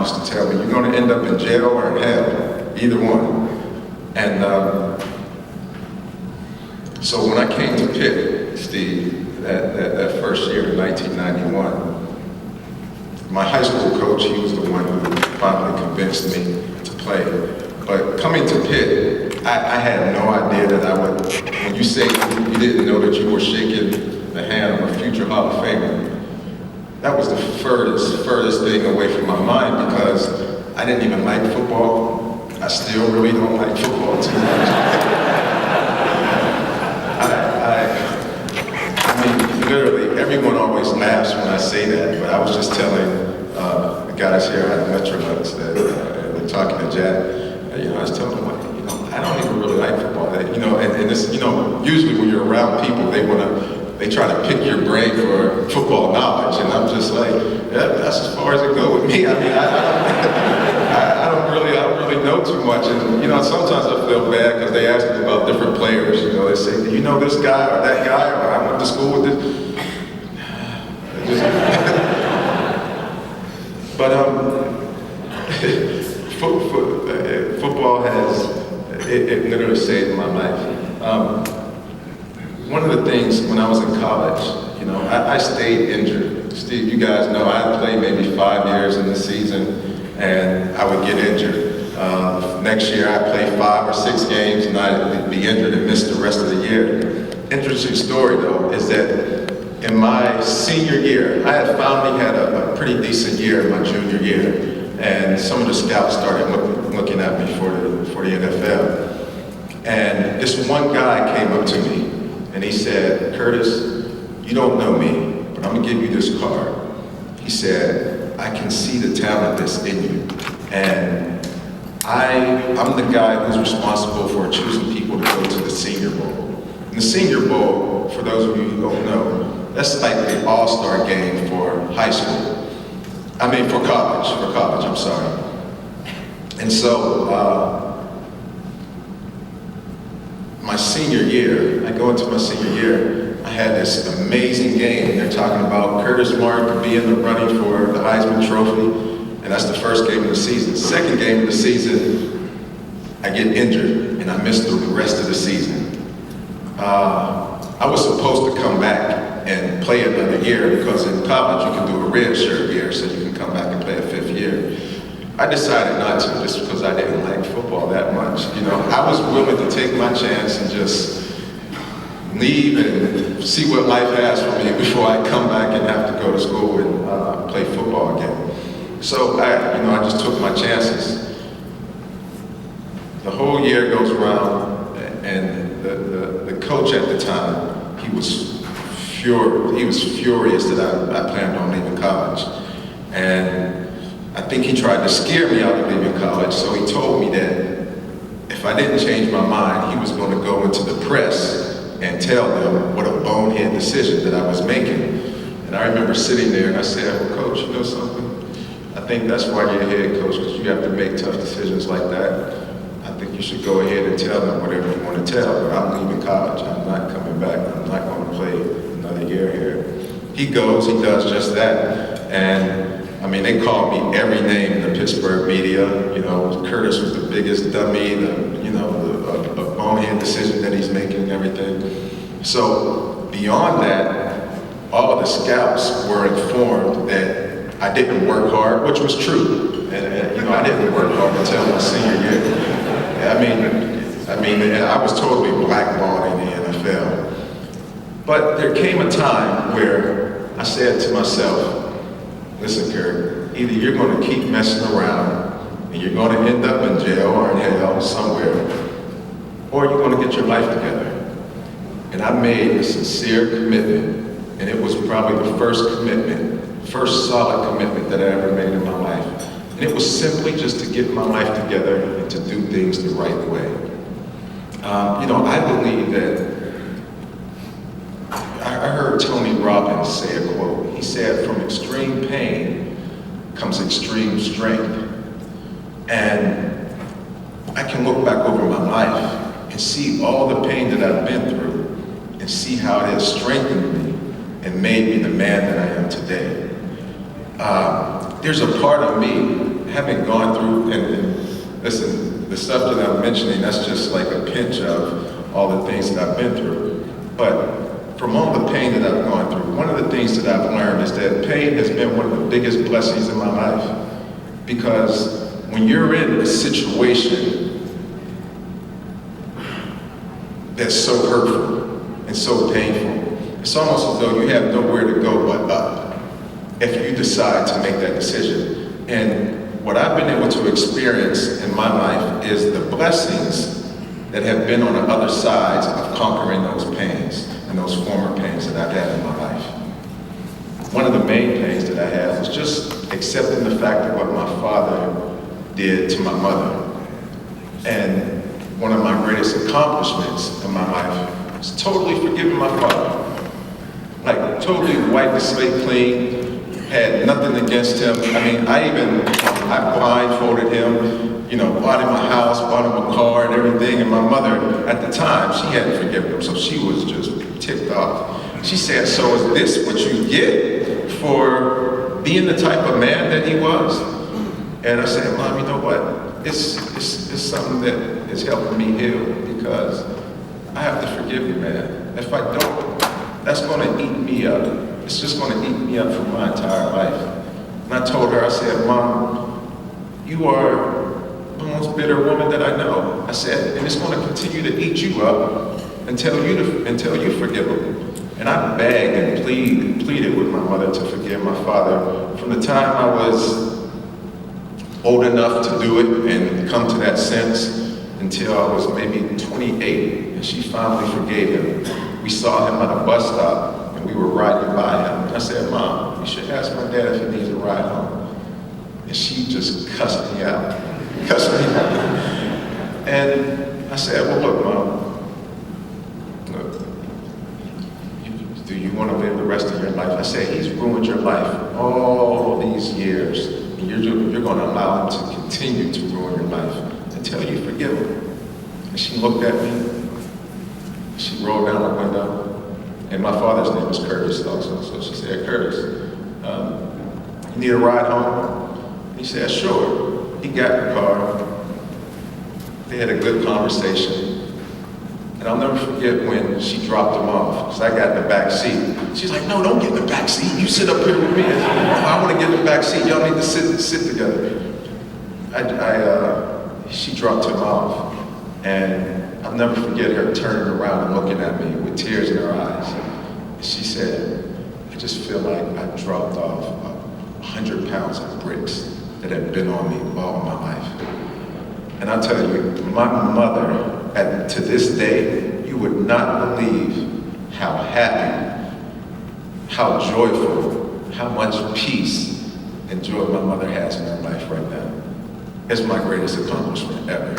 used to tell me, you're going to end up in jail or in hell, either one. And so when I came to Pitt, Steve, that first year in 1991, my high school coach, he was the one who finally convinced me to play. But coming to Pitt, I had no idea that I would, when you say you didn't know that you were shaking the hand of a future Hall of Famer, that was the furthest thing away from my mind, because I didn't even like football. I still really don't like football too much. I mean, literally, everyone always laughs when I say that, but I was just telling the guys here at Metrolux that we're talking to Jack, I was telling them, I don't even really like football. And this, usually when you're around people, they try to pick your brain for football knowledge, and I'm just like, yeah, that's as far as it goes with me. I mean, I don't really know too much, and sometimes I feel bad because they ask me about different players. They say, do you know this guy or that guy, or I went to school with this. But football it literally saved my life. One of the things when I was in college, I stayed injured. Steve, you guys know I played maybe 5 years in the season, and I would get injured. Next year I played 5 or 6 games, and I'd be injured and miss the rest of the year. Interesting story though is that in my senior year, I had finally had a pretty decent year in my junior year, and some of the scouts started looking at me for the NFL. And this one guy came up to me, and he said, Curtis, you don't know me, but I'm gonna give you this card. He said, I can see the talent that's in you, and I'm the guy who's responsible for choosing people to go to the Senior Bowl. And the Senior Bowl, for those of you who don't know, that's like the all-star game for high school. For college, I'm sorry. And so, my senior year, I go into my senior year, I had this amazing game. They're talking about Curtis Martin could be in the running for the Heisman Trophy, and that's the first game of the season. Second game of the season, I get injured, and I miss the rest of the season. I was supposed to come back and play another year, because in college you can do a redshirt year, so you can come back and play a 5th year. I decided not to, just because I didn't like football that much. I was willing to take my chance and just leave and see what life has for me before I come back and have to go to school and play football again. So I just took my chances. The whole year goes around, and the coach at the time, he was furious that I planned on leaving college. And I think he tried to scare me out of leaving college, so he told me that if I didn't change my mind, he was going to go into the press and tell them what a bonehead decision that I was making. And I remember sitting there and I said, well, Coach, you know something? I think that's why you're head coach, because you have to make tough decisions like that. I think you should go ahead and tell them whatever you want to tell, but I'm leaving college. I'm not coming back. I'm not going to play another year here. He goes, he does just that. And they called me every name in the Pittsburgh media. Curtis was the biggest dummy, a bonehead decision that he's making and everything. So beyond that, all of the scouts were informed that I didn't work hard, which was true. And I didn't work hard until my senior year. And I was totally blackballed in the NFL. But there came a time where I said to myself, listen, Kurt, either you're going to keep messing around and you're going to end up in jail or in hell somewhere, or you're going to get your life together. And I made a sincere commitment, and it was probably the first solid commitment that I ever made in my life. And it was simply just to get my life together and to do things the right way. I believe that, I heard Tony Robbins say a quote. He said, from extreme pain comes extreme strength. And I can look back over my life and see all the pain that I've been through and see how it has strengthened me and made me the man that I am today. There's a part of me having gone through, and listen, the stuff that I'm mentioning, that's just like a pinch of all the things that I've been through. But from all the pain that I've gone through, one of the things that I've learned is that pain has been one of the biggest blessings in my life. Because when you're in a situation that's so hurtful and so painful, it's almost as though you have nowhere to go but up if you decide to make that decision. And what I've been able to experience in my life is the blessings that have been on the other sides of conquering those pains and those former pains that I've had in my life. One of the main pains that I had was just accepting the fact of what my father did to my mother. And one of my greatest accomplishments in my life was totally forgiving my father. Like, totally wiped the slate clean, had nothing against him. I mean, I blindfolded him, you know, bought him a house, bought him a car and everything. And my mother, at the time, she hadn't forgiven him, so she was just ticked off. She said, "So is this what you get for being the type of man that he was?" And I said, "Mom, you know what? It's something that is helping me heal, because I have to forgive you, man. If I don't, that's going to eat me up. It's just going to eat me up for my entire life." And I told her, I said, "Mom, you are the most bitter woman that I know." I said, "And it's going to continue to eat you up until you forgive him." And I begged and pleaded with my mother to forgive my father from the time I was old enough to do it and come to that sense until I was maybe 28, and she finally forgave him. We saw him at a bus stop, and we were riding by him. I said, "Mom, you should ask my dad if he needs a ride home." And she just cussed me out. And I said, "Well, look, Mom, look, do you want to live the rest of your life?" I said, "He's ruined your life all these years, and you're going to allow him to continue to ruin your life until you forgive him." And she looked at me, she rolled down the window, and my father's name was Curtis also, so she said, "Curtis, you need a ride home?" He said, "Sure." He got in the car, they had a good conversation. And I'll never forget when she dropped him off, because I got in the back seat. She's like, "No, don't get in the back seat. You sit up here with me." I said, "No, I want to get in the back seat. Y'all need to sit together." She dropped him off, and I'll never forget her turning around and looking at me with tears in her eyes. She said, "I just feel like I dropped off 100 pounds of bricks that had been on me all my life." And I'll tell you, my mother, to this day, you would not believe how happy, how joyful, how much peace and joy my mother has in her life right now. It's my greatest accomplishment ever.